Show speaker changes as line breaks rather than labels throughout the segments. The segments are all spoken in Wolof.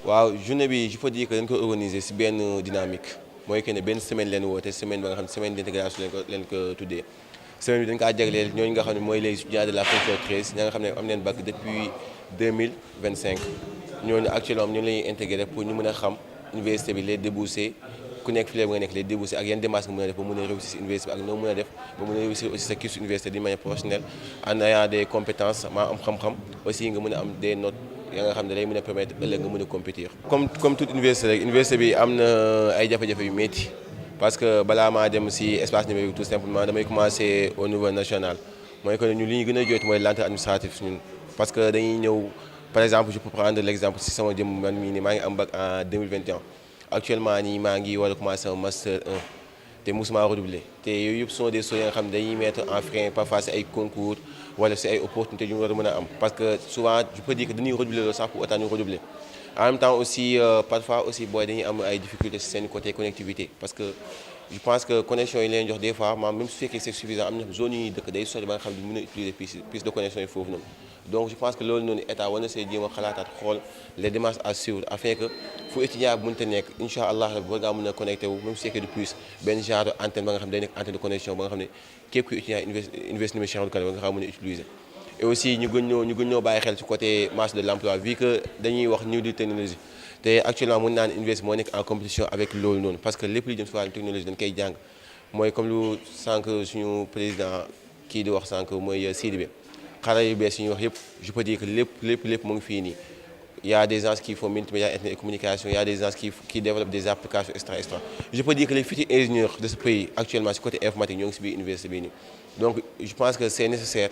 waaw journée bi je peux dire que dañ ko organiser ci benn dynamique mooy que ne benn semaine leen woote semaine ba nga xam ne semaine d'intégration leen ko tuddee semaine bi dañ kaa jagleel ñooñu nga xam ne mooy les étudiants de la fonction 13 ña nga xam ne am neen bac depuis 2025 ñooñu actuellement ñoo la ñuy intégré pour ñu mën a xam université bi les débouchés ku nekk filière bi nga nekk les débouchés ak yan démarches nga mën a def ba mën a réussir ci université bi ak noo mën a def ba mën a réussir aussi sa cursus université d'une manière professionnelle en ayant des compétences maa am xam-xam aussi nga mën a am des notes ya nga xam ne day mën a permettre ëllëg nga mën a compétir. comme toute université rek université bi am na ay jafe-jafe yu métti parce que balaa maa dem ci espace numérique tout simplement damay commencer au niveau national mooy que ñun li ñu gën a jooytu mooy lenteur administrative ñun parce que dañuy ñëw par exemple je peux prendre l'exemple ci sama jëm man mii nii maa ngi am bac en 2021 actuellement nii maa ngi war a commencer un master 1 te mosuma redoubler te yooyu yëpp sont des choses nga xam ne dañuy mettre en frein parfois ci ay concours wala ci ay opportunités yu ñu war a mën a am parce que souvent je peux dire que dañuy redoubler loolu sax pour autant ñu redoubler en même temps aussi parfois aussi booy dañuy am ay difficultés ci seen côté connectivité parce que je pense que connexion yi leen jox des fois même su fekkee c'est suffisant am na zone yi ñuy dëkk day sori ba nga xam ne mën a utiliser piste de connexion yi foofu noonu donc je pense que loolu noonu état war na see jéem a xalaataat xool les démarches à suivre afin que fu étudiant bu mënta nekk incha allah rek war ngaa mën a connecté wu même su fekkee de plus benn genre antenne ba nga xam ne day nekk antenne de connexion ba nga xam ne képp ku étudiant université Cheikh Anta Diop war nga xam mën a utiliser. et aussi ñu gën ñoo bàyyi xel ci côté marché de l'emploi vu que dañuy wax new deal technologie te actuellement mën naa ne université moo nekk en compétition avec loolu noonu parce que lépp li jëm ci wàllum technologie dañ koy jàng mooy comme lu sànq suñu président kii di wax sànq mooy Sidibé xarala yu bees yi ñuy wax yëpp je peux dire que lépp mu ngi fii nii il y a des gens qui font multimédia internet et communication il y a des gens qui développent des applications extra je peux dire que les futurs ingénieurs de ce pays actuellement ci côté informatique ñoo ngi ci biir université bii nii donc je pense que c'est nécessaire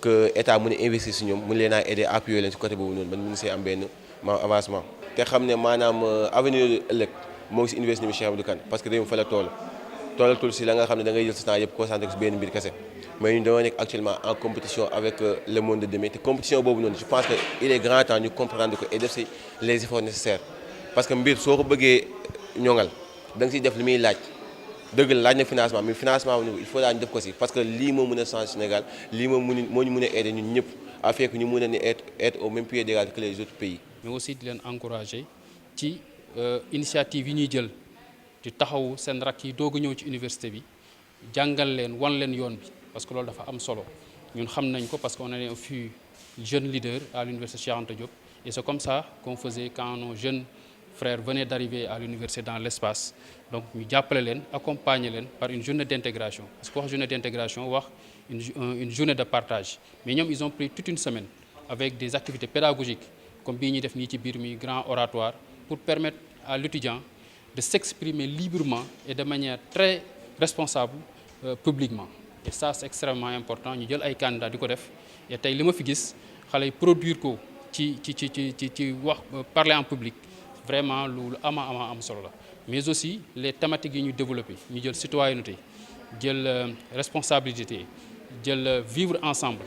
que état mën a investir ci ñoom mën leen a aider appuyer leen ci côté boobu noonu ba mën see am benn avancement te xam ne maanaam avenir ëllëg moo ngi ci université bi Cheikh Abdou Kane parce que réew mi fa la toolatul ci la nga xam ne da ngay jël sa temps yëpp concentré ci benn mbir kese mais ñun dañoo nekk actuellement en compétition avec le monde de demain te compétition boobu noonu je pense que il est grand temps ñu comprendre ko et def ci les efforts nécessaires parce que mbir soo ko bëggee ñoŋal da nga ciy def li muy laaj dëgg la laaj na financement mais financement bu il faut daal ñu def ko ci parce que lii moo mën a changer Sénégal lii moo ñu mën a aider ñun ñëpp afin que ñu mën a ne être au même pied d'égalité que les autres pays.
mais aussi di leen encourager ci initiative yi ñuy jël di taxawu seen rakk yi doog a ñëw ci université bi jàngal leen wan leen yoon bi parce que loolu dafa am solo ñun xam nañ ko parce que on a fut jeune leader à l'université Cheikh Anta Diop et c'est comme ça qu'on faisait quand nos jeunes frères venaient d'arriver à l'université dans l'espace donc ñu jàppale leen accompagner leen par une journée d'intégration parce que wax journée d'intégration wax une journée de partage mais ñoom ils ont pris toute une semaine avec des activités pédagogiques comme bii ñuy def nii ci biir mi grand oratoire pour permettre à l'étudiant de s'exprimer librement et de manière très responsable publiquement et ça c'est extrêmement important ñu jël ay candidats di ko def et tey li ma fi gis xale yi produire ko ci wax parler en public vraiment lu am solo la mais aussi les thématiques yi ñu développé ñu jël citoyenneté jël responsabilité jël vivre ensemble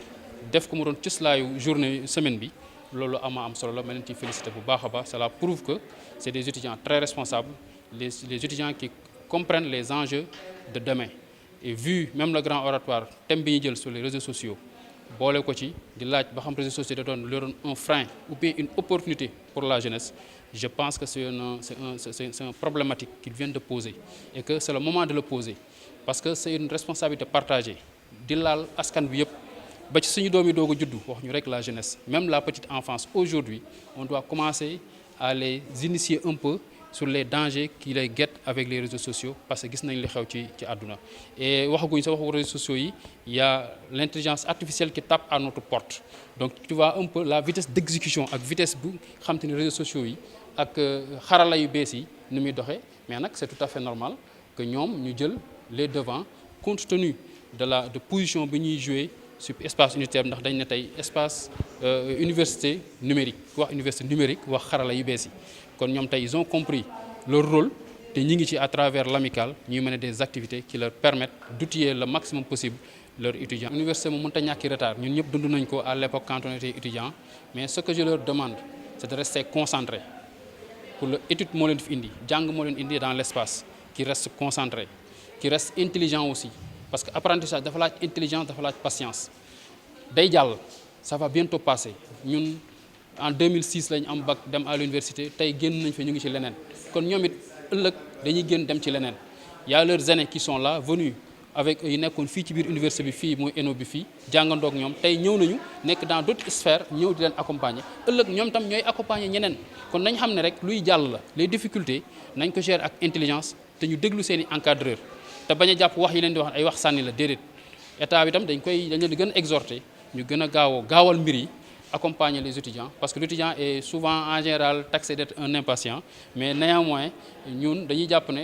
def ko mu doon cëslaayu journée semaine bi loolu am solo la ma leen ci félicité bu baax a baax cela prouve que c'est des étudiants très responsables les étudiants qui comprennent les enjeux de demain et vu même le grand oratoire thème bi ñu jël sur les réseaux sociaux boole ko ci di laaj ba xam réseaux sociaux da doon un frein ou bien une opportunité pour la jeunesse je pense que c'est une problématique qu'ils viennent de poser et que c'est le moment de le poser parce que c'est une responsabilité partagée di laal askan bi yëpp ba ci suñu doom yi doog a juddu wax ñu rek la jeunesse même la petite enfance aujourd'hui on doit commencer à les initier un peu sur les dangers qui les guettent avec les réseaux sociaux parce que gis nañ li xew ci àdduna et waxaguñ sa waxu réseaux sociaux yi il y a l'intelligence artificielle qui tape à notre porte donc tu vois un peu la vitesse d'exécution ak vitesse bu xam te ne réseaux sociaux yi ak xarala yu bees yi ni muy doxee mais nag c'est tout à fait normal que ñoom ñu jël les devants compte tenu de position bi ñuy jouer sur espace unitaire ndax dañ ne tey espace université numérique wax université numérique wax xarala yu bees yi kon ñoom tey ils ont compris leur rôle te ñi ngi ci à travers l'amicale ñuy mener des activités qui leur permettent d'outiller le maximum possible leurs étudiants. Université moom mënut a ñàkki retard ñun ñëpp dund nañ ko à l'époque quand on était étudiant mais ce que je leur demande c'est de rester concentré pour le étude moo leen fi indi jàng moo leen indi dans l'espace qui reste concentré qui reste intelligent aussi parce que apprentissage dafa laaj intelligence dafa laaj patience day jàll ça va bientôt passer ñun en 2006 lañ am bac dem à l'université tey génn nañ fa ñu ngi ci leneen kon ñoom it ëllëg dañuy génn dem ci leneen y a leurs aînés qui sont là venus avec yu nekkoon fii ci biir université bi fii mooy ENO bi fii jàngandoog ñoom tey ñëw nañu nekk dans d'autres sphères ñëw di leen accompagner ëllëg ñoom tam ñooy accompagner ñeneen kon nañ xam ne rek luy jàll la les difficultés nañ ko gérer ak intelligence te ñu déglu seen i encadreur te bañ a jàpp wax yi leen di wax ay wax sànni la déedéet état bi tam dañ leen di gën a exhorter ñu gën a gaawal mbir yi accompagner les étudiants parce que l'étudiant est souvent en général taxé d'être un impatient mais néanmoins ñun dañuy jàpp ne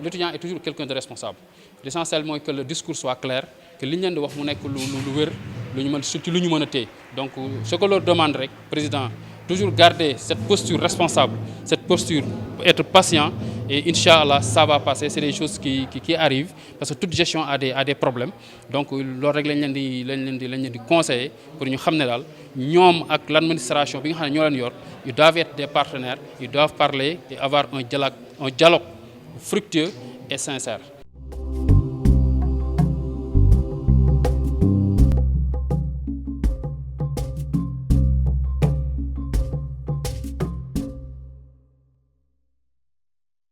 l'étudiant est toujours quelqu'un de responsable. L'essentiel mooy que le discours soit clair que li ñu leen di wax mu nekk lu wér lu ñu mën surtout lu ñu mën a téye donc ce que leur demande rek président toujours garder cette posture responsable cette posture être patient et Inch'Allah ça va passer c'est des choses qui arrivent parce que toute gestion a des problèmes donc loolu rek lañ leen di conseiller pour ñu xam ne daal ñoom ak l'administration bi nga xam ne ñoo leen yor ils doivent être des partenaires ils doivent parler et avoir un dialogue fructueux et sincère.